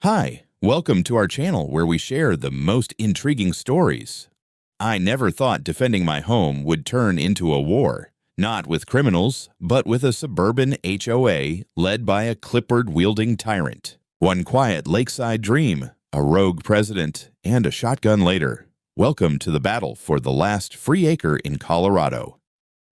Hi, welcome to our channel where we share the most intriguing stories. I never thought defending my home would turn into a war, not with criminals, but with a suburban HOA led by a clipboard-wielding tyrant. One quiet lakeside dream, a rogue president, and a shotgun later. Welcome to the battle for the last free acre in Colorado.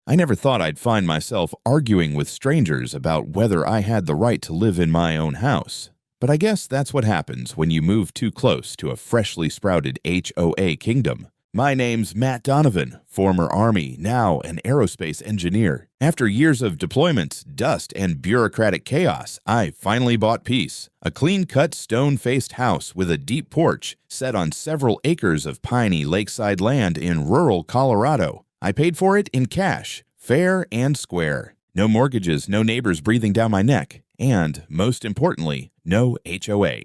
I never thought I'd find myself arguing with strangers about whether I had the right to live in my own house. But I guess that's what happens when you move too close to a freshly sprouted HOA kingdom. My name's Matt Donovan, former Army, now an aerospace engineer. After years of deployments, dust, and bureaucratic chaos, I finally bought peace. A clean-cut, stone-faced house with a deep porch set on several acres of piney lakeside land in rural Colorado. I paid for it in cash, fair and square. No mortgages, no neighbors breathing down my neck. And, most importantly, no HOA.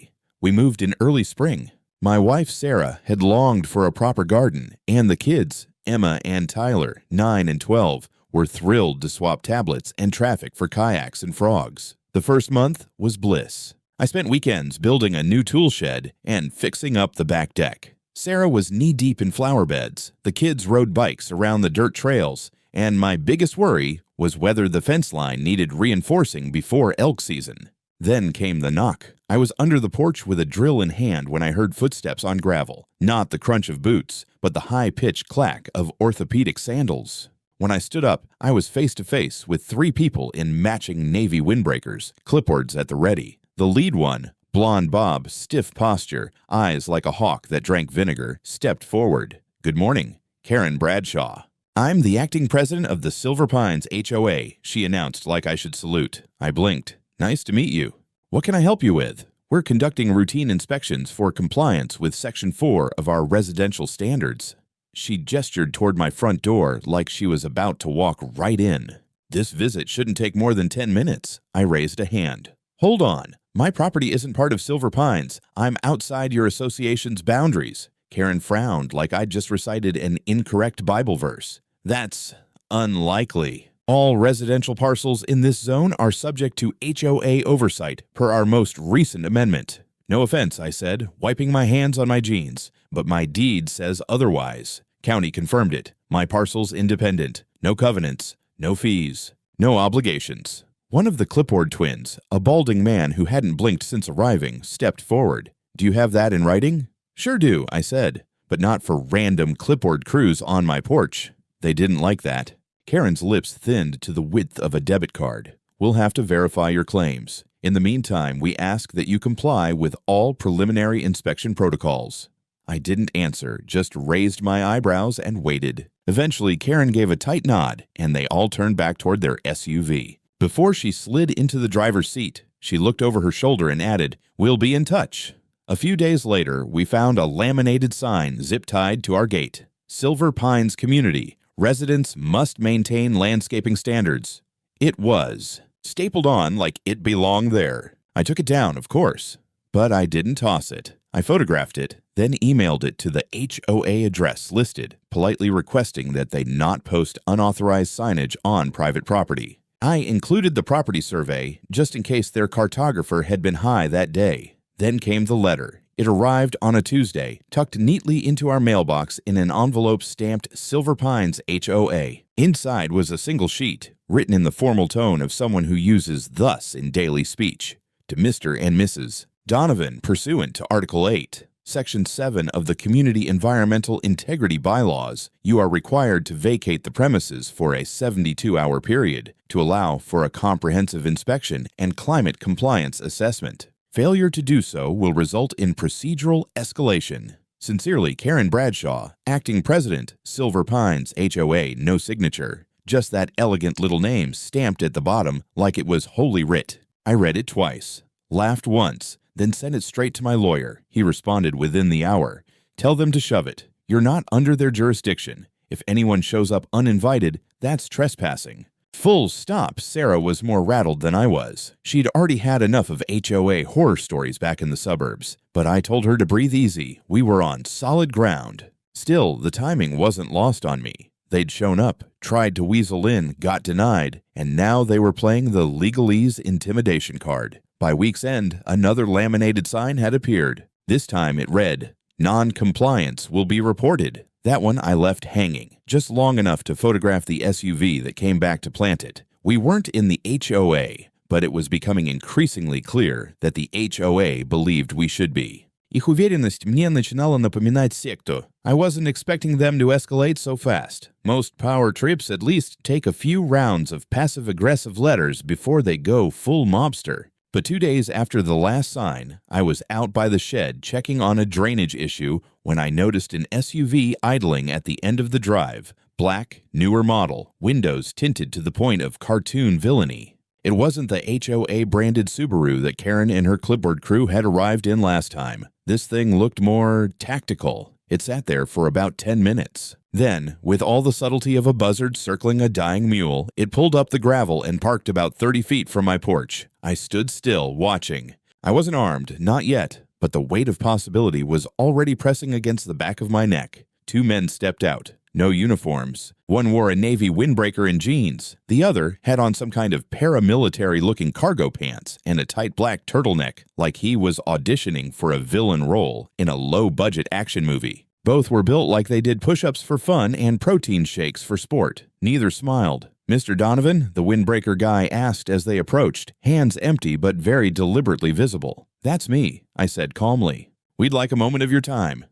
We moved in early spring. My wife, Sarah, had longed for a proper garden, and the kids, Emma and Tyler, 9 and 12, were thrilled to swap tablets and traffic for kayaks and frogs. The first month was bliss. I spent weekends building a new tool shed and fixing up the back deck. Sarah was knee-deep in flower beds, the kids rode bikes around the dirt trails, and my biggest worry was whether the fence line needed reinforcing before elk season. Then came the knock. I was under the porch with a drill in hand when I heard footsteps on gravel, not the crunch of boots, but the high-pitched clack of orthopedic sandals. When I stood up, I was face-to-face with 3 people in matching navy windbreakers, clipboards at the ready. The lead one, blonde bob, stiff posture, eyes like a hawk that drank vinegar, stepped forward. "Good morning, Karen Bradshaw." "I'm the acting president of the Silver Pines HOA, she announced like I should salute. I blinked. "Nice to meet you. What can I help you with?" "We're conducting routine inspections for compliance with Section 4 of our residential standards." She gestured toward my front door like she was about to walk right in. "This visit shouldn't take more than 10 minutes. I raised a hand. "Hold on. My property isn't part of Silver Pines. I'm outside your association's boundaries." Karen frowned like I'd just recited an incorrect Bible verse. "That's unlikely. All residential parcels in this zone are subject to HOA oversight per our most recent amendment." "No offense," I said, wiping my hands on my jeans, "but my deed says otherwise." County confirmed it. My parcel's independent. No covenants, no fees, no obligations. One of the clipboard twins, a balding man who hadn't blinked since arriving, stepped forward. "Do you have that in writing?" "Sure do," I said, "but not for random clipboard crews on my porch." They didn't like that. Karen's lips thinned to the width of a debit card. "We'll have to verify your claims. In the meantime, we ask that you comply with all preliminary inspection protocols." I didn't answer, just raised my eyebrows and waited. Eventually, Karen gave a tight nod, and they all turned back toward their SUV. Before she slid into the driver's seat, she looked over her shoulder and added, "We'll be in touch." A few days later, we found a laminated sign zip-tied to our gate. "Silver Pines Community. Residents must maintain landscaping standards." It was stapled on like it belonged there. I took it down, of course, but I didn't toss it. I photographed it, then emailed it to the HOA address listed, politely requesting that they not post unauthorized signage on private property. I included the property survey just in case their cartographer had been high that day. Then came the letter. It arrived on a Tuesday, tucked neatly into our mailbox in an envelope stamped Silver Pines HOA. Inside was a single sheet, written in the formal tone of someone who uses "thus" in daily speech. To Mr. and Mrs. Donovan, pursuant to Article 8, Section 7 of the Community Environmental Integrity Bylaws, you are required to vacate the premises for a 72-hour period to allow for a comprehensive inspection and climate compliance assessment. Failure to do so will result in procedural escalation. Sincerely, Karen Bradshaw, Acting President, Silver Pines HOA, no signature. Just that elegant little name stamped at the bottom like it was Holy Writ. I read it twice, laughed once, then sent it straight to my lawyer. He responded within the hour. "Tell them to shove it. You're not under their jurisdiction. If anyone shows up uninvited, that's trespassing." Full stop. Sarah was more rattled than I was. She'd already had enough of HOA horror stories back in the suburbs, but I told her to breathe easy. We were on solid ground. Still, the timing wasn't lost on me. They'd shown up, tried to weasel in, got denied, and now they were playing the legalese intimidation card. By week's end, another laminated sign had appeared. This time it read, "Non-compliance will be reported." That one I left hanging, just long enough to photograph the SUV that came back to plant it. We weren't in the HOA, but it was becoming increasingly clear that the HOA believed we should be. Их уверенность мне начинала напоминать секту. I wasn't expecting them to escalate so fast. Most power trips at least take a few rounds of passive-aggressive letters before they go full mobster. But 2 days after the last sign, I was out by the shed checking on a drainage issue when I noticed an SUV idling at the end of the drive. Black, newer model, windows tinted to the point of cartoon villainy. It wasn't the HOA-branded Subaru that Karen and her clipboard crew had arrived in last time. This thing looked more tactical. It sat there for about 10 minutes. Then, with all the subtlety of a buzzard circling a dying mule, it pulled up the gravel and parked about 30 feet from my porch. I stood still, watching. I wasn't armed, not yet, but the weight of possibility was already pressing against the back of my neck. 2 men stepped out. No uniforms. One wore a navy windbreaker and jeans. The other had on some kind of paramilitary-looking cargo pants and a tight black turtleneck, like he was auditioning for a villain role in a low-budget action movie. Both were built like they did push-ups for fun and protein shakes for sport. Neither smiled. "Mr. Donovan?" the windbreaker guy asked as they approached, hands empty but very deliberately visible. "That's me," I said calmly. "We'd like a moment of your time."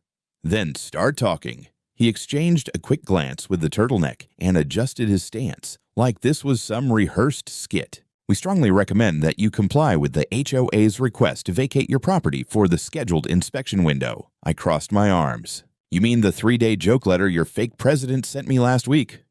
"Then start talking." He exchanged a quick glance with the turtleneck and adjusted his stance, like this was some rehearsed skit. "We strongly recommend that you comply with the HOA's request to vacate your property for the scheduled inspection window." I crossed my arms. "You mean the 3-day joke letter your fake president sent me last week?"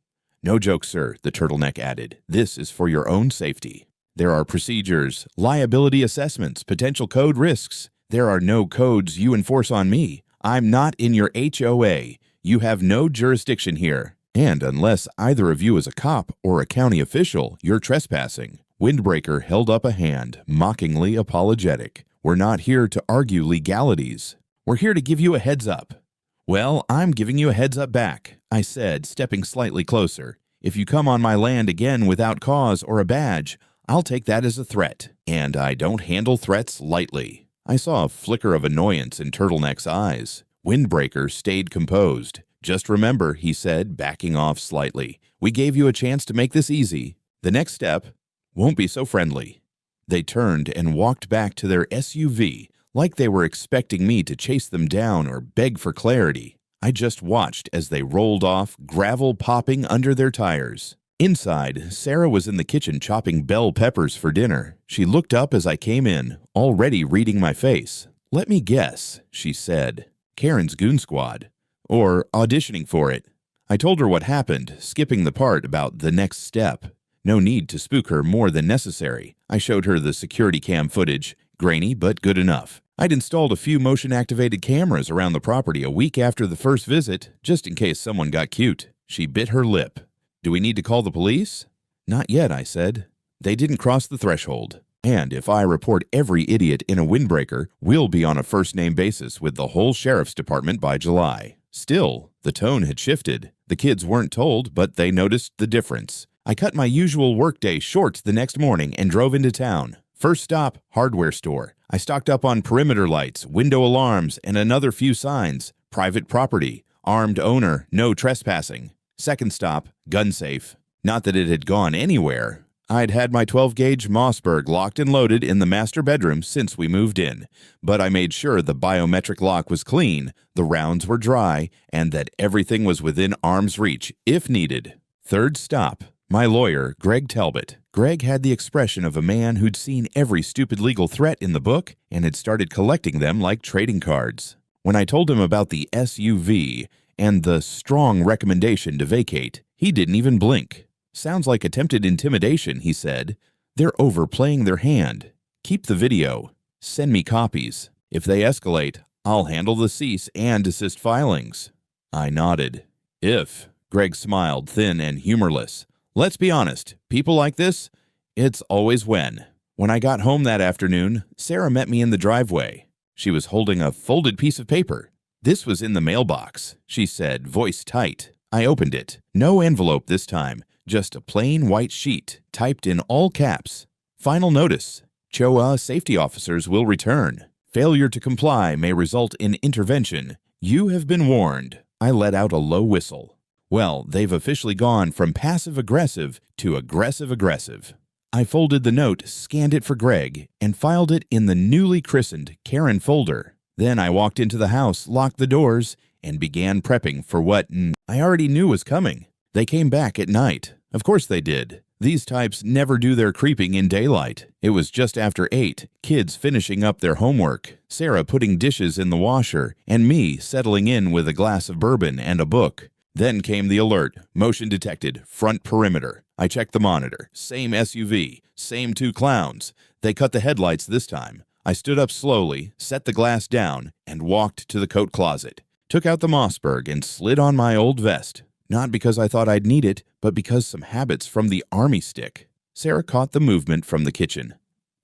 "No joke, sir," the turtleneck added. "This is for your own safety. There are procedures, liability assessments, potential code risks. There are no codes you enforce on me. I'm not in your HOA. You have no jurisdiction here, and unless either of you is a cop or a county official, you're trespassing." Windbreaker held up a hand, mockingly apologetic. "We're not here to argue legalities. We're here to give you a heads up." "Well, I'm giving you a heads up back," I said, stepping slightly closer. "If you come on my land again without cause or a badge, I'll take that as a threat, and I don't handle threats lightly." I saw a flicker of annoyance in Turtleneck's eyes. Windbreaker stayed composed. "Just remember," he said, backing off slightly, "we gave you a chance to make this easy. The next step won't be so friendly." They turned and walked back to their SUV, like they were expecting me to chase them down or beg for clarity. I just watched as they rolled off, gravel popping under their tires. Inside, Sarah was in the kitchen chopping bell peppers for dinner. She looked up as I came in, already reading my face. "Let me guess," she said. "Karen's Goon Squad. Or auditioning for it." I told her what happened, skipping the part about the next step. No need to spook her more than necessary. I showed her the security cam footage, grainy but good enough. I'd installed a few motion-activated cameras around the property a week after the first visit, just in case someone got cute. She bit her lip. "Do we need to call the police?" "Not yet," I said. "They didn't cross the threshold. And if I report every idiot in a windbreaker, we'll be on a first-name basis with the whole sheriff's department by July." Still, the tone had shifted. The kids weren't told, but they noticed the difference. I cut my usual workday short the next morning and drove into town. First stop, hardware store. I stocked up on perimeter lights, window alarms, and another few signs. Private property, armed owner, no trespassing. Second stop, gun safe. Not that it had gone anywhere. I'd had my 12-gauge Mossberg locked and loaded in the master bedroom since we moved in, but I made sure the biometric lock was clean, the rounds were dry, and that everything was within arm's reach if needed. Third stop, my lawyer, Greg Talbot. Greg had the expression of a man who'd seen every stupid legal threat in the book and had started collecting them like trading cards. When I told him about the SUV and the strong recommendation to vacate, he didn't even blink. "Sounds like attempted intimidation," he said. "They're overplaying their hand. Keep the video. Send me copies. If they escalate, I'll handle the cease and desist filings." I nodded. "If," Greg smiled, thin and humorless. "Let's be honest, people like this, it's always when." When I got home that afternoon, Sarah met me in the driveway. She was holding a folded piece of paper. "This was in the mailbox," she said, voice tight. I opened it. No envelope this time. Just a plain white sheet, typed in all caps. "Final notice. HOA safety officers will return. Failure to comply may result in intervention. You have been warned." I let out a low whistle. Well, they've officially gone from passive-aggressive to aggressive-aggressive. I folded the note, scanned it for Greg, and filed it in the newly christened Karen folder. Then I walked into the house, locked the doors, and began prepping for what I already knew was coming. They came back at night. Of course they did. These types never do their creeping in daylight. It was just after 8, kids finishing up their homework, Sarah putting dishes in the washer, and me settling in with a glass of bourbon and a book. Then came the alert. Motion detected. Front perimeter. I checked the monitor. Same SUV. Same 2 clowns. They cut the headlights this time. I stood up slowly, set the glass down, and walked to the coat closet. Took out the Mossberg and slid on my old vest. Not because I thought I'd need it, but because some habits from the army stick. Sarah caught the movement from the kitchen.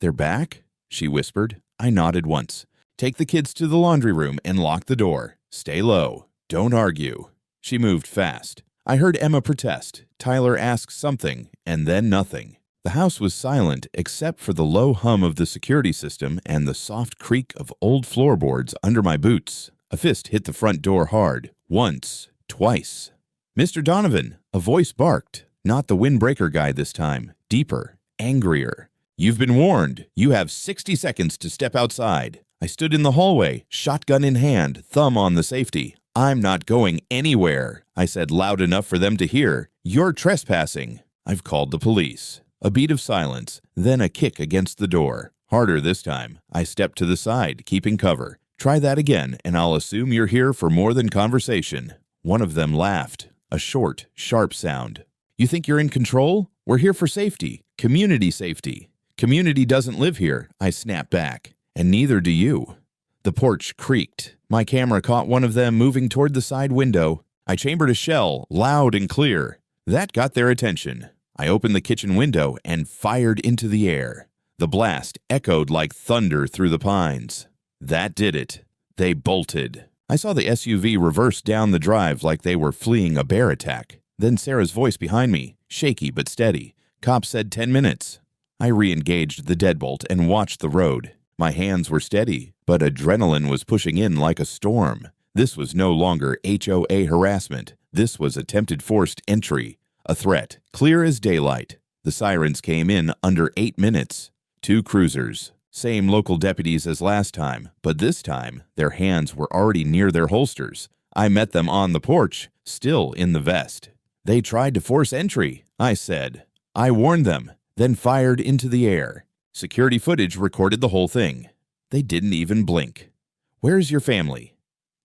"They're back?" she whispered. I nodded once. "Take the kids to the laundry room and lock the door. Stay low. Don't argue." She moved fast. I heard Emma protest. Tyler ask something, and then nothing. The house was silent except for the low hum of the security system and the soft creak of old floorboards under my boots. A fist hit the front door hard. Once. Twice. "Mr. Donovan," a voice barked. Not the windbreaker guy this time. Deeper. Angrier. "You've been warned. You have 60 seconds to step outside." I stood in the hallway, shotgun in hand, thumb on the safety. "I'm not going anywhere," I said loud enough for them to hear. "You're trespassing." I've called the police. A beat of silence, then a kick against the door. Harder this time. I stepped to the side, keeping cover. "Try that again, and I'll assume you're here for more than conversation." One of them laughed. A short, sharp sound. "You think you're in control? We're here for safety. Community safety." "Community doesn't live here," I snapped back. "And neither do you." The porch creaked. My camera caught one of them moving toward the side window. I chambered a shell, loud and clear. That got their attention. I opened the kitchen window and fired into the air. The blast echoed like thunder through the pines. That did it. They bolted. I saw the SUV reverse down the drive like they were fleeing a bear attack. Then Sarah's voice behind me, shaky but steady. "Cop said 10 minutes. I re-engaged the deadbolt and watched the road. My hands were steady, but adrenaline was pushing in like a storm. This was no longer HOA harassment. This was attempted forced entry. A threat, clear as daylight. The sirens came in under 8 minutes. 2 cruisers. Same local deputies as last time, but this time, their hands were already near their holsters. I met them on the porch, still in the vest. "They tried to force entry," I said. I warned them, then fired into the air. Security footage recorded the whole thing. They didn't even blink. "Where's your family?"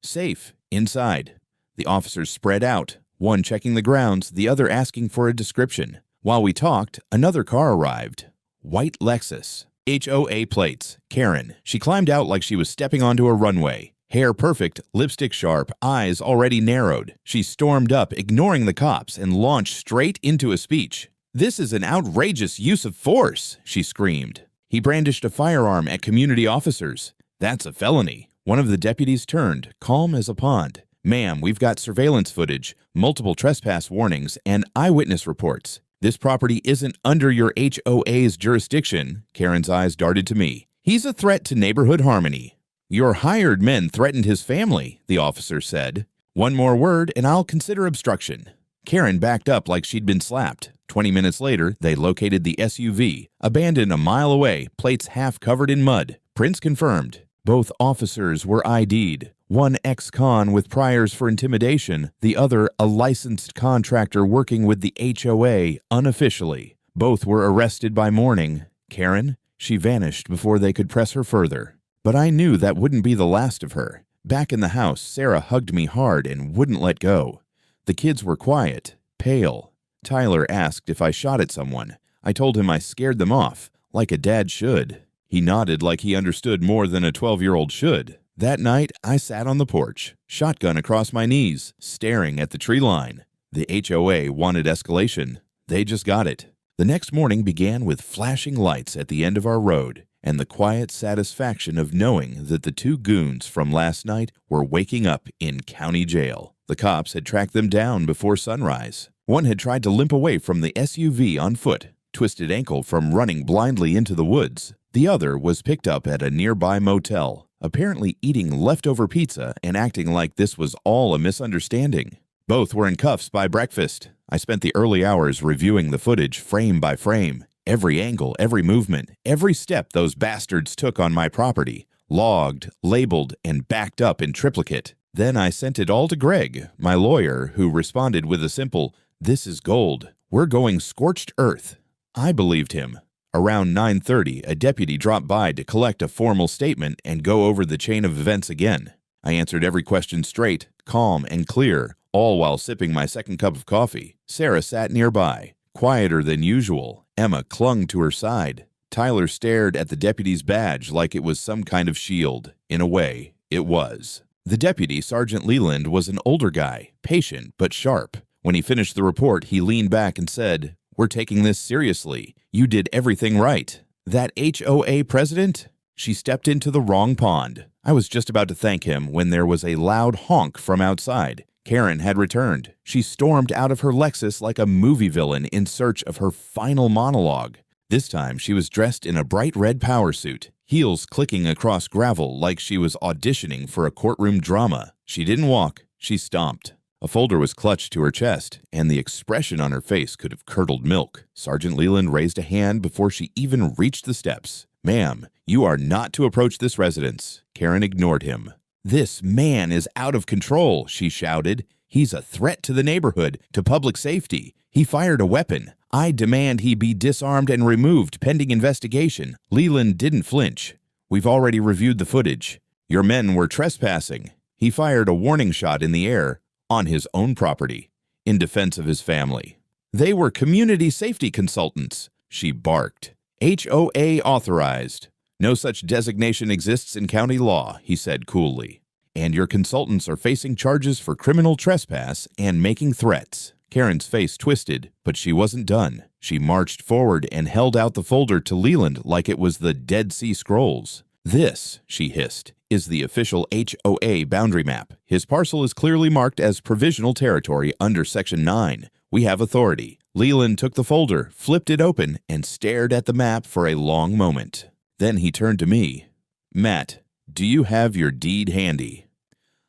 "Safe, inside." The officers spread out, one checking the grounds, the other asking for a description. While we talked, another car arrived. White Lexus. HOA plates. Karen. She climbed out like she was stepping onto a runway. Hair perfect, lipstick sharp, eyes already narrowed. She stormed up, ignoring the cops, and launched straight into a speech. "This is an outrageous use of force," she screamed. He brandished a firearm at community officers. "That's a felony." One of the deputies turned, calm as a pond. "Ma'am, we've got surveillance footage, multiple trespass warnings, and eyewitness reports. This property isn't under your HOA's jurisdiction." Karen's eyes darted to me. "He's a threat to neighborhood harmony." "Your hired men threatened his family," the officer said. "One more word and I'll consider obstruction." Karen backed up like she'd been slapped. 20 minutes later, they located the SUV, abandoned a mile away, plates half covered in mud. Prints confirmed. Both officers were ID'd. One ex-con with priors for intimidation, the other a licensed contractor working with the HOA unofficially. Both were arrested by morning. Karen, she vanished before they could press her further. But I knew that wouldn't be the last of her. Back in the house, Sarah hugged me hard and wouldn't let go. The kids were quiet, pale. Tyler asked if I shot at someone. I told him I scared them off, like a dad should. He nodded like he understood more than a 12-year-old should. That night, I sat on the porch, shotgun across my knees, staring at the tree line. The HOA wanted escalation. They just got it. The next morning began with flashing lights at the end of our road and the quiet satisfaction of knowing that the 2 goons from last night were waking up in county jail. The cops had tracked them down before sunrise. One had tried to limp away from the SUV on foot, twisted ankle from running blindly into the woods. The other was picked up at a nearby motel, apparently eating leftover pizza and acting like this was all a misunderstanding. Both were in cuffs by breakfast. I spent the early hours reviewing the footage frame by frame, every angle, every movement, every step those bastards took on my property, logged, labeled, and backed up in triplicate. Then I sent it all to Greg, my lawyer, who responded with a simple, "This is gold. We're going scorched earth." I believed him. Around 9:30, a deputy dropped by to collect a formal statement and go over the chain of events again. I answered every question straight, calm, and clear, all while sipping my second cup of coffee. Sarah sat nearby, quieter than usual. Emma clung to her side. Tyler stared at the deputy's badge like it was some kind of shield. In a way, it was. The deputy, Sergeant Leland, was an older guy, patient but sharp. When he finished the report, he leaned back and said, "We're taking this seriously. You did everything right." That HOA president? She stepped into the wrong pond. I was just about to thank him when there was a loud honk from outside. Karen had returned. She stormed out of her Lexus like a movie villain in search of her final monologue. This time she was dressed in a bright red power suit, heels clicking across gravel like she was auditioning for a courtroom drama. She didn't walk, she stomped. A folder was clutched to her chest, and the expression on her face could have curdled milk. Sergeant Leland raised a hand before she even reached the steps. "Ma'am, you are not to approach this residence." Karen ignored him. "This man is out of control," she shouted. "He's a threat to the neighborhood, to public safety. He fired a weapon. I demand he be disarmed and removed pending investigation." Leland didn't flinch. "We've already reviewed the footage. Your men were trespassing." He fired a warning shot in the air, on his own property, in defense of his family. "They were community safety consultants," she barked. "HOA authorized. No such designation exists in county law," he said coolly. "And your consultants are facing charges for criminal trespass and making threats." Karen's face twisted, but she wasn't done. She marched forward and held out the folder to Leland like it was the Dead Sea Scrolls. "This," she hissed, "is the official HOA boundary map. His parcel is clearly marked as provisional territory under Section 9. We have authority." Leland took the folder, flipped it open, and stared at the map for a long moment. Then he turned to me. "Matt, do you have your deed handy?"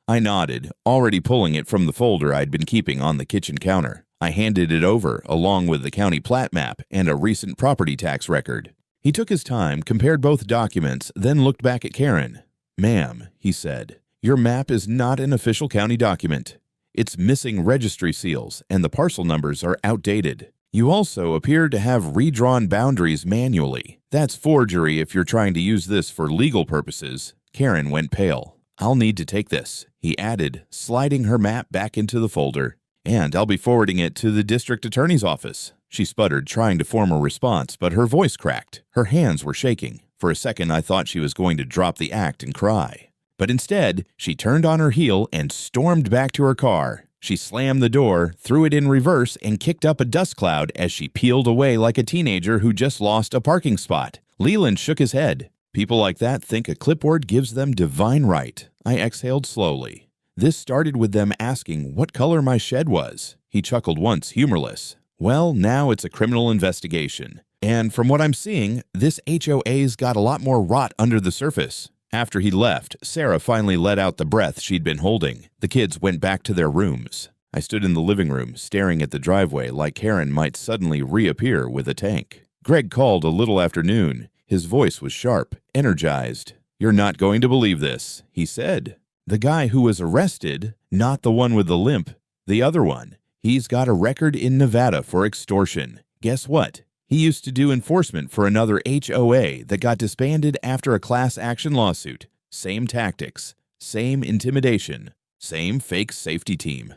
I nodded, already pulling it from the folder I'd been keeping on the kitchen counter. I handed it over, along with the county plat map and a recent property tax record. He took his time, compared both documents, then looked back at Karen. "Ma'am," he said, "your map is not an official county document. It's missing registry seals, and the parcel numbers are outdated. You also appear to have redrawn boundaries manually. That's forgery if you're trying to use this for legal purposes." Karen went pale. "I'll need to take this," he added, sliding her map back into the folder. "And I'll be forwarding it to the district attorney's office." She sputtered, trying to form a response, but her voice cracked. Her hands were shaking. For a second, I thought she was going to drop the act and cry. But instead, she turned on her heel and stormed back to her car. She slammed the door, threw it in reverse, and kicked up a dust cloud as she peeled away like a teenager who just lost a parking spot. Leland shook his head. "People like that think a clipboard gives them divine right." I exhaled slowly. This started with them asking what color my shed was. He chuckled once, humorless. "Well, now it's a criminal investigation. And from what I'm seeing, this HOA's got a lot more rot under the surface." After he left, Sarah finally let out the breath she'd been holding. The kids went back to their rooms. I stood in the living room, staring at the driveway like Karen might suddenly reappear with a tank. Greg called a little after noon. His voice was sharp, energized. "You're not going to believe this," he said. "The guy who was arrested, not the one with the limp, the other one, he's got a record in Nevada for extortion. Guess what? He used to do enforcement for another HOA that got disbanded after a class action lawsuit. Same tactics, same intimidation, same fake safety team."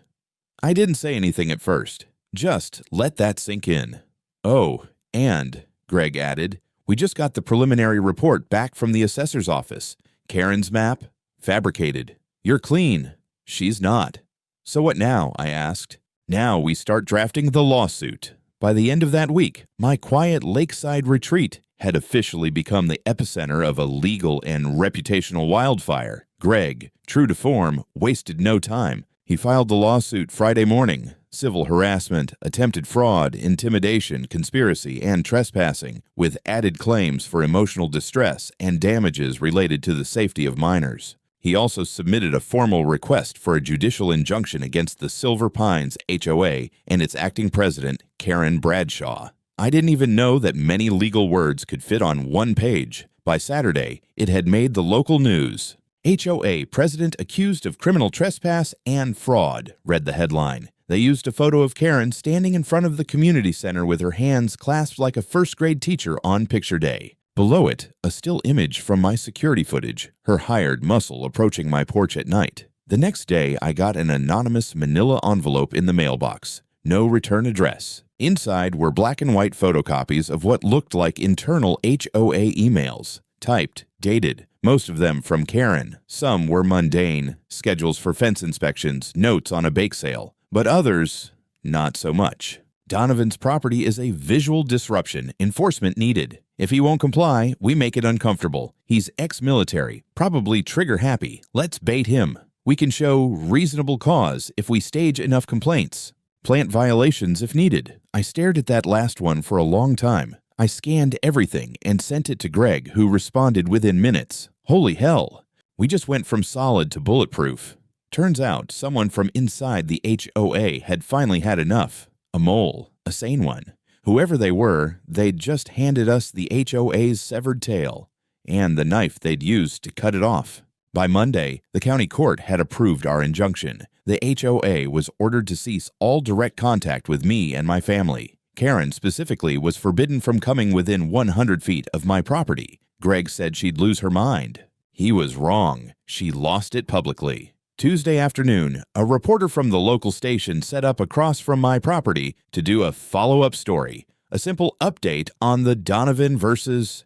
I didn't say anything at first. Just let that sink in. "Oh, and," Greg added, "we just got the preliminary report back from the assessor's office. Karen's map? Fabricated. You're clean. She's not." "So what now?" I asked. "Now we start drafting the lawsuit." By the end of that week, my quiet lakeside retreat had officially become the epicenter of a legal and reputational wildfire. Greg, true to form, wasted no time. He filed the lawsuit Friday morning. civil harassment, attempted fraud, intimidation, conspiracy, and trespassing, with added claims for emotional distress and damages related to the safety of minors. He also submitted a formal request for a judicial injunction against the Silver Pines HOA and its acting president, Karen Bradshaw. I didn't even know that many legal words could fit on one page. By Saturday, it had made the local news. HOA president accused of criminal trespass and fraud, read the headline. They used a photo of Karen standing in front of the community center with her hands clasped like a first-grade teacher on picture day. Below it, a still image from my security footage, her hired muscle approaching my porch at night. The next day, I got an anonymous manila envelope in the mailbox. No return address. Inside were black and white photocopies of what looked like internal HOA emails, typed, dated, most of them from Karen. Some were mundane, schedules for fence inspections, notes on a bake sale, but others, not so much. Donovan's property is a visual disruption, enforcement needed. If he won't comply, we make it uncomfortable. He's ex-military, probably trigger-happy. Let's bait him. We can show reasonable cause if we stage enough complaints. Plant violations if needed. I stared at that last one for a long time. I scanned everything and sent it to Greg, who responded within minutes. Holy hell! We just went from solid to bulletproof. Turns out someone from inside the HOA had finally had enough. A mole, a sane one. Whoever they were, they'd just handed us the HOA's severed tail and the knife they'd used to cut it off. By Monday, the county court had approved our injunction. The HOA was ordered to cease all direct contact with me and my family. Karen specifically was forbidden from coming within 100 feet of my property. Greg said she'd lose her mind. He was wrong. She lost it publicly. Tuesday afternoon, a reporter from the local station set up across from my property to do a follow-up story, a simple update on the Donovan versus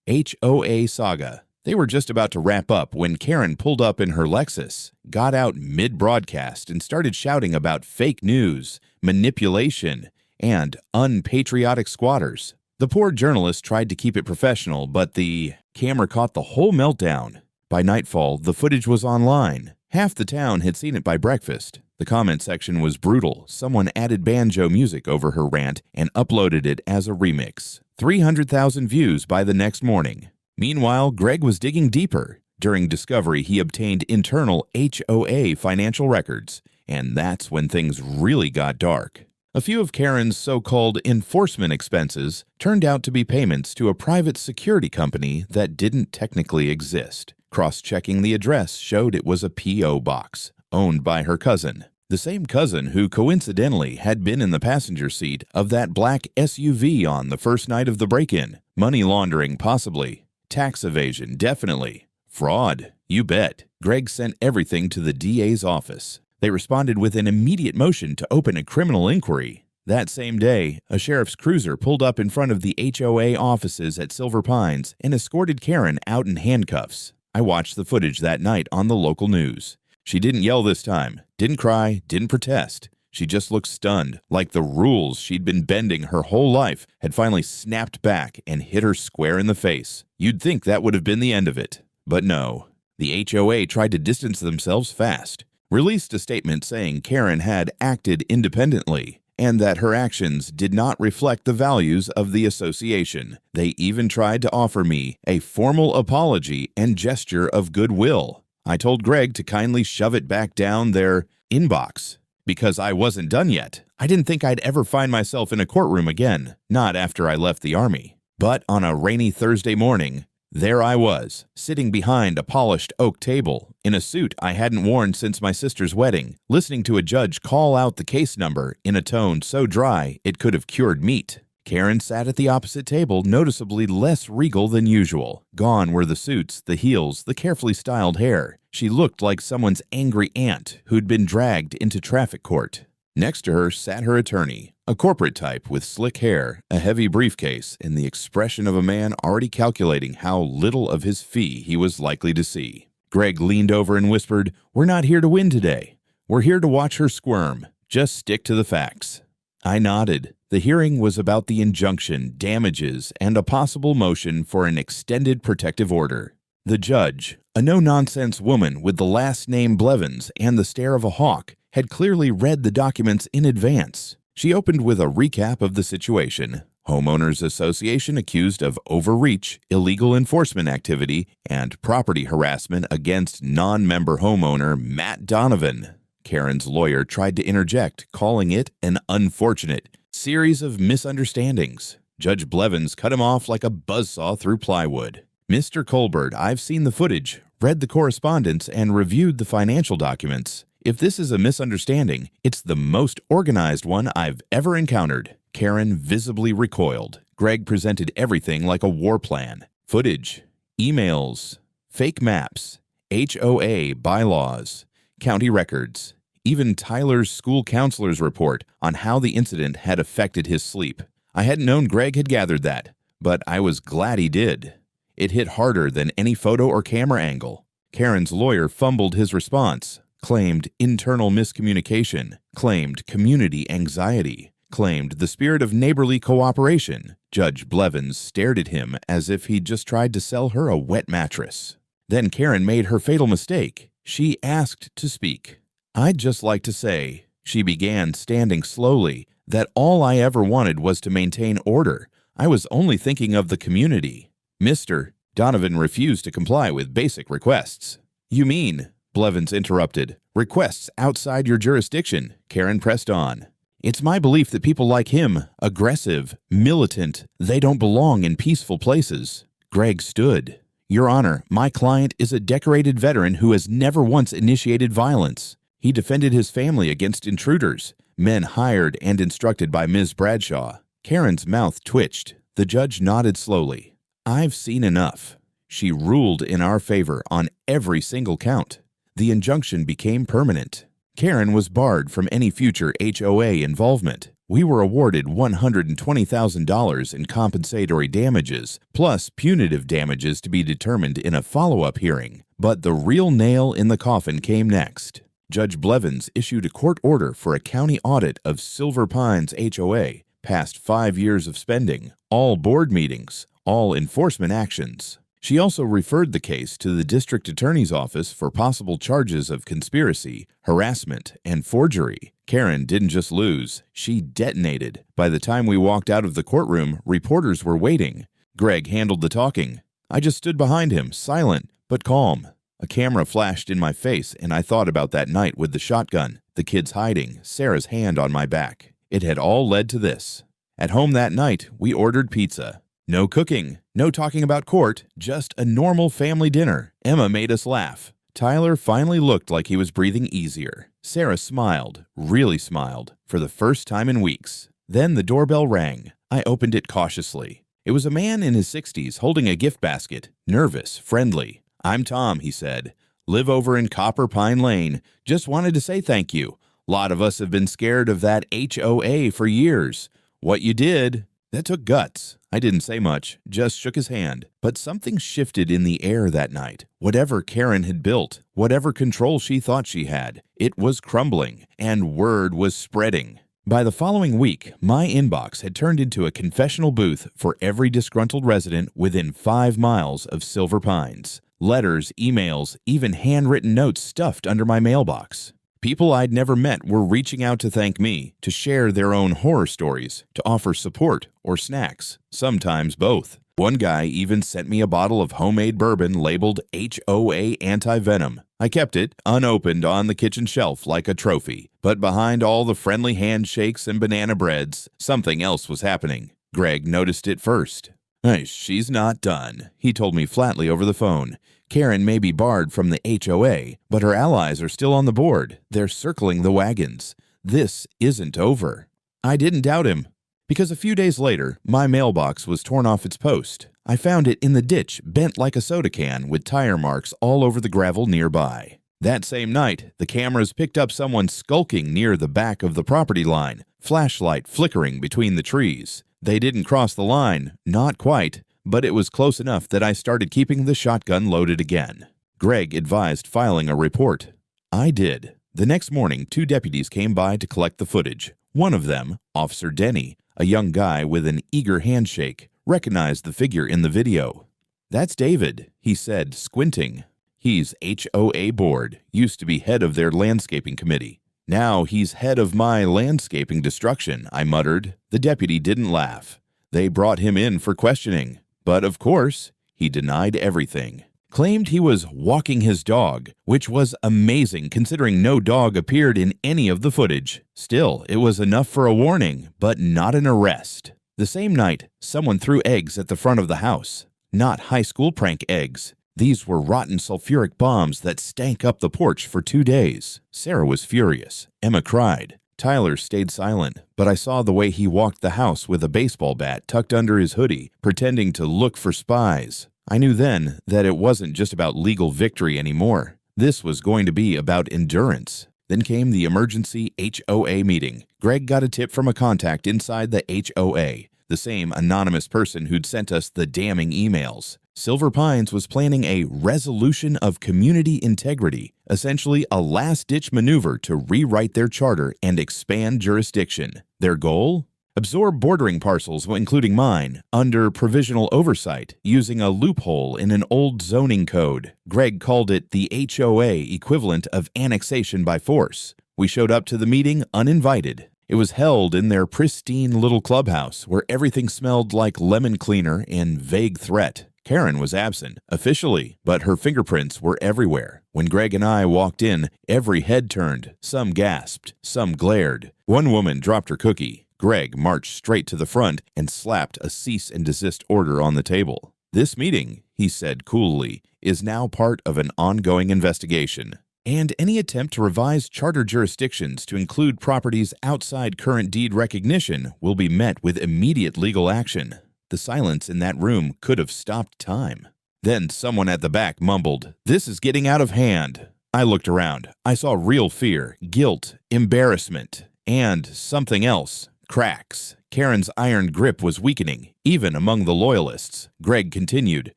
HOA saga. They were just about to wrap up when Karen pulled up in her Lexus, got out mid-broadcast, and started shouting about fake news, manipulation, and unpatriotic squatters. The poor journalist tried to keep it professional, but the camera caught the whole meltdown. By nightfall, the footage was online. Half the town had seen it by breakfast. The comment section was brutal. Someone added banjo music over her rant and uploaded it as a remix. 300,000 views by the next morning. Meanwhile, Greg was digging deeper. During discovery, he obtained internal HOA financial records, and that's when things really got dark. A few of Karen's so-called enforcement expenses turned out to be payments to a private security company that didn't technically exist. Cross-checking the address showed it was a P.O. box, owned by her cousin. The same cousin who coincidentally had been in the passenger seat of that black SUV on the first night of the break-in. Money laundering, possibly. Tax evasion, definitely. Fraud, you bet. Greg sent everything to the DA's office. They responded with an immediate motion to open a criminal inquiry. That same day, a sheriff's cruiser pulled up in front of the HOA offices at Silver Pines and escorted Karen out in handcuffs. I watched the footage that night on the local news. She didn't yell this time, didn't cry, didn't protest. She just looked stunned, like the rules she'd been bending her whole life had finally snapped back and hit her square in the face. You'd think that would have been the end of it. But no. The HOA tried to distance themselves fast, released a statement saying Karen had acted independently and that her actions did not reflect the values of the association. They even tried to offer me a formal apology and gesture of goodwill. I told Greg to kindly shove it back down their inbox because I wasn't done yet. I didn't think I'd ever find myself in a courtroom again, not after I left the Army. But on a rainy Thursday morning, there I was, sitting behind a polished oak table, in a suit I hadn't worn since my sister's wedding, listening to a judge call out the case number in a tone so dry it could have cured meat. Karen sat at the opposite table, noticeably less regal than usual. Gone were the suits, the heels, the carefully styled hair. She looked like someone's angry aunt who'd been dragged into traffic court. Next to her sat her attorney, a corporate type with slick hair, a heavy briefcase, and the expression of a man already calculating how little of his fee he was likely to see. Greg leaned over and whispered, "We're not here to win today. We're here to watch her squirm. Just stick to the facts." I nodded. The hearing was about the injunction, damages, and a possible motion for an extended protective order. The judge, a no-nonsense woman with the last name Blevins and the stare of a hawk, had clearly read the documents in advance. She opened with a recap of the situation. Homeowners Association accused of overreach, illegal enforcement activity, and property harassment against non-member homeowner Matt Donovan. Karen's lawyer tried to interject, calling it an unfortunate series of misunderstandings. Judge Blevins cut him off like a buzzsaw through plywood. Mr. Colbert, I've seen the footage, read the correspondence, and reviewed the financial documents. If this is a misunderstanding, it's the most organized one I've ever encountered. Karen visibly recoiled. Greg presented everything like a war plan. Footage, emails, fake maps, HOA bylaws, county records, even Tyler's school counselor's report on how the incident had affected his sleep. I hadn't known Greg had gathered that, but I was glad he did. It hit harder than any photo or camera angle. Karen's lawyer fumbled his response, claimed internal miscommunication, claimed community anxiety, claimed the spirit of neighborly cooperation. Judge Blevins stared at him as if he'd just tried to sell her a wet mattress. Then Karen made her fatal mistake. She asked to speak. I'd just like to say, she began, standing slowly, that all I ever wanted was to maintain order. I was only thinking of the community. Mr. Donovan refused to comply with basic requests. You mean, Blevins interrupted, requests outside your jurisdiction? Karen pressed on. It's my belief that people like him, aggressive, militant, they don't belong in peaceful places. Greg stood. Your Honor, my client is a decorated veteran who has never once initiated violence. He defended his family against intruders, men hired and instructed by Ms. Bradshaw. Karen's mouth twitched. The judge nodded slowly. I've seen enough. She ruled in our favor on every single count. The injunction became permanent. Karen was barred from any future HOA involvement. We were awarded $120,000 in compensatory damages, plus punitive damages to be determined in a follow-up hearing. But the real nail in the coffin came next. Judge Blevins issued a court order for a county audit of Silver Pines HOA, past 5 years of spending, all board meetings, all enforcement actions. She also referred the case to the district attorney's office for possible charges of conspiracy, harassment, and forgery. Karen didn't just lose, she detonated. By the time we walked out of the courtroom, reporters were waiting. Greg handled the talking. I just stood behind him, silent but calm. A camera flashed in my face, and I thought about that night with the shotgun, the kids hiding, Sarah's hand on my back. It had all led to this. At home that night, we ordered pizza. No cooking, no talking about court, just a normal family dinner. Emma made us laugh. Tyler finally looked like he was breathing easier. Sarah smiled, really smiled, for the first time in weeks. Then the doorbell rang. I opened it cautiously. It was a man in his 60s holding a gift basket, nervous, friendly. I'm Tom, he said. Live over in Copper Pine Lane. Just wanted to say thank you. Lot of us have been scared of that HOA for years. What you did, that took guts. I didn't say much, just shook his hand. But something shifted in the air that night. Whatever Karen had built, whatever control she thought she had, it was crumbling, and word was spreading. By the following week, my inbox had turned into a confessional booth for every disgruntled resident within 5 miles of Silver Pines. Letters, emails, even handwritten notes stuffed under my mailbox. People I'd never met were reaching out to thank me, to share their own horror stories, to offer support or snacks, sometimes both. One guy even sent me a bottle of homemade bourbon labeled HOA Anti-Venom. I kept it unopened on the kitchen shelf like a trophy. But behind all the friendly handshakes and banana breads, something else was happening. Greg noticed it first. Hey, she's not done, he told me flatly over the phone. Karen may be barred from the HOA, but her allies are still on the board. They're circling the wagons. This isn't over. I didn't doubt him, because a few days later, my mailbox was torn off its post. I found it in the ditch, bent like a soda can, with tire marks all over the gravel nearby. That same night, the cameras picked up someone skulking near the back of the property line, flashlight flickering between the trees. They didn't cross the line, not quite, but it was close enough that I started keeping the shotgun loaded again. Greg advised filing a report. I did. The next morning, 2 deputies came by to collect the footage. One of them, Officer Denny, a young guy with an eager handshake, recognized the figure in the video. That's David, he said, squinting. He's HOA board, used to be head of their landscaping committee. Now he's head of my landscaping destruction, I muttered. The deputy didn't laugh. They brought him in for questioning, but of course, he denied everything. Claimed he was walking his dog, which was amazing considering no dog appeared in any of the footage. Still, it was enough for a warning, but not an arrest. The same night, someone threw eggs at the front of the house. Not high school prank eggs. These were rotten sulfuric bombs that stank up the porch for 2 days. Sarah was furious. Emma cried. Tyler stayed silent, but I saw the way he walked the house with a baseball bat tucked under his hoodie, pretending to look for spies. I knew then that it wasn't just about legal victory anymore. This was going to be about endurance. Then came the emergency HOA meeting. Greg got a tip from a contact inside the HOA, the same anonymous person who'd sent us the damning emails. Silver Pines was planning a resolution of community integrity, essentially a last-ditch maneuver to rewrite their charter and expand jurisdiction. Their goal? Absorb bordering parcels, including mine, under provisional oversight, using a loophole in an old zoning code. Greg called it the HOA equivalent of annexation by force. We showed up to the meeting uninvited. It was held in their pristine little clubhouse where everything smelled like lemon cleaner and vague threat. Karen was absent, officially, but her fingerprints were everywhere. When Greg and I walked in, every head turned. Some gasped, some glared. One woman dropped her cookie. Greg marched straight to the front and slapped a cease and desist order on the table. This meeting, he said coolly, is now part of an ongoing investigation. And any attempt to revise charter jurisdictions to include properties outside current deed recognition will be met with immediate legal action. The silence in that room could have stopped time. Then someone at the back mumbled, "This is getting out of hand." I looked around. I saw real fear, guilt, embarrassment, and something else. Cracks. Karen's iron grip was weakening, even among the loyalists. Greg continued,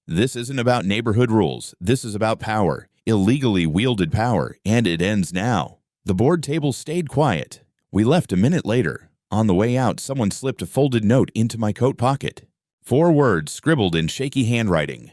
"This isn't about neighborhood rules. This is about power, illegally wielded power, and it ends now." The board table stayed quiet. We left a minute later. On the way out, someone slipped a folded note into my coat pocket. 4 words scribbled in shaky handwriting.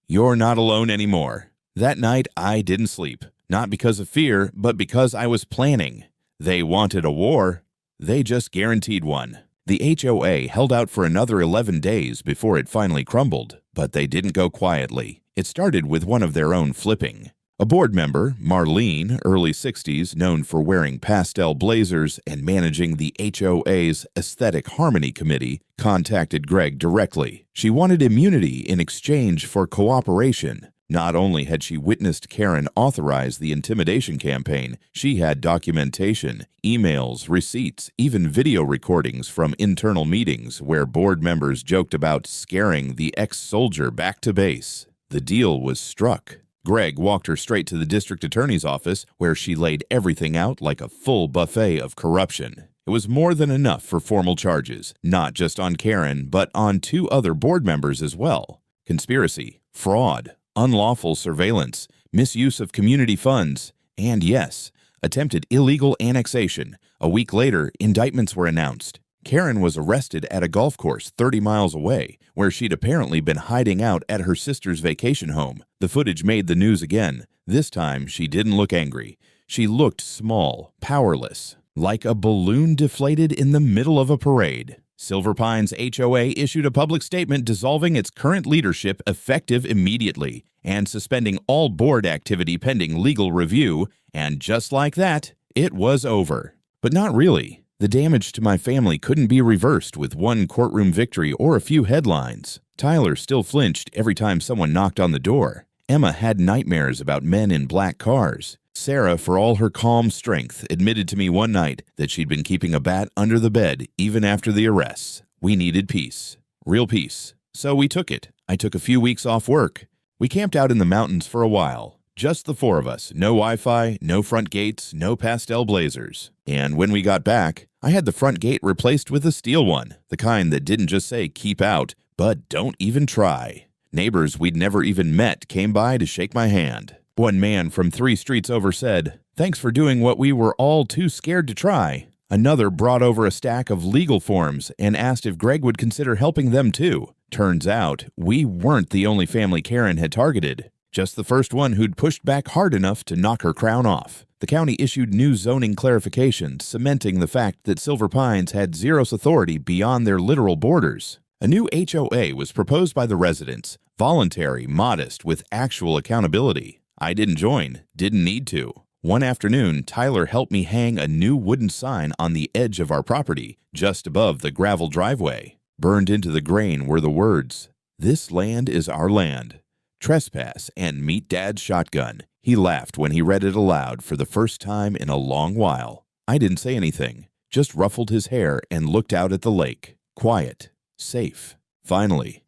"You're not alone anymore." That night, I didn't sleep. Not because of fear, but because I was planning. They wanted a war. They just guaranteed one. The HOA held out for another 11 days before it finally crumbled, but they didn't go quietly. It started with one of their own flipping. A board member, Marlene, early 60s, known for wearing pastel blazers and managing the HOA's Aesthetic Harmony Committee, contacted Greg directly. She wanted immunity in exchange for cooperation. Not only had she witnessed Karen authorize the intimidation campaign, she had documentation, emails, receipts, even video recordings from internal meetings where board members joked about scaring the ex-soldier back to base. The deal was struck. Greg walked her straight to the district attorney's office, where she laid everything out like a full buffet of corruption. It was more than enough for formal charges, not just on Karen, but on 2 other board members as well. Conspiracy, fraud, unlawful surveillance, misuse of community funds, and yes, attempted illegal annexation. A week later, indictments were announced. Karen was arrested at a golf course 30 miles away, where she'd apparently been hiding out at her sister's vacation home. The footage made the news again. This time, she didn't look angry. She looked small, powerless, like a balloon deflated in the middle of a parade. Silver Pines HOA issued a public statement dissolving its current leadership effective immediately and suspending all board activity pending legal review, and just like that, it was over. But not really. The damage to my family couldn't be reversed with one courtroom victory or a few headlines. Tyler still flinched every time someone knocked on the door. Emma had nightmares about men in black cars. Sarah, for all her calm strength, admitted to me one night that she'd been keeping a bat under the bed even after the arrests. We needed peace. Real peace. So we took it. I took a few weeks off work. We camped out in the mountains for a while. Just the 4 of us. No Wi-Fi, no front gates, no pastel blazers. And when we got back, I had the front gate replaced with a steel one, the kind that didn't just say keep out, but don't even try. Neighbors we'd never even met came by to shake my hand. One man from 3 streets over said, "Thanks for doing what we were all too scared to try." Another brought over a stack of legal forms and asked if Greg would consider helping them too. Turns out, we weren't the only family Karen had targeted. Just the first one who'd pushed back hard enough to knock her crown off. The The county issued new zoning clarifications, cementing the fact that Silver Pines had Xeros authority beyond their literal borders. A new HOA was proposed by the residents, voluntary, modest, with actual accountability. I didn't join, didn't need to. One afternoon, Tyler helped me hang a new wooden sign on the edge of our property, just above the gravel driveway. Burned into the grain were the words, "This land is our land. Trespass and meet Dad's shotgun." He laughed when he read it aloud for the first time in a long while. I didn't say anything, just ruffled his hair and looked out at the lake. Quiet. Safe. Finally,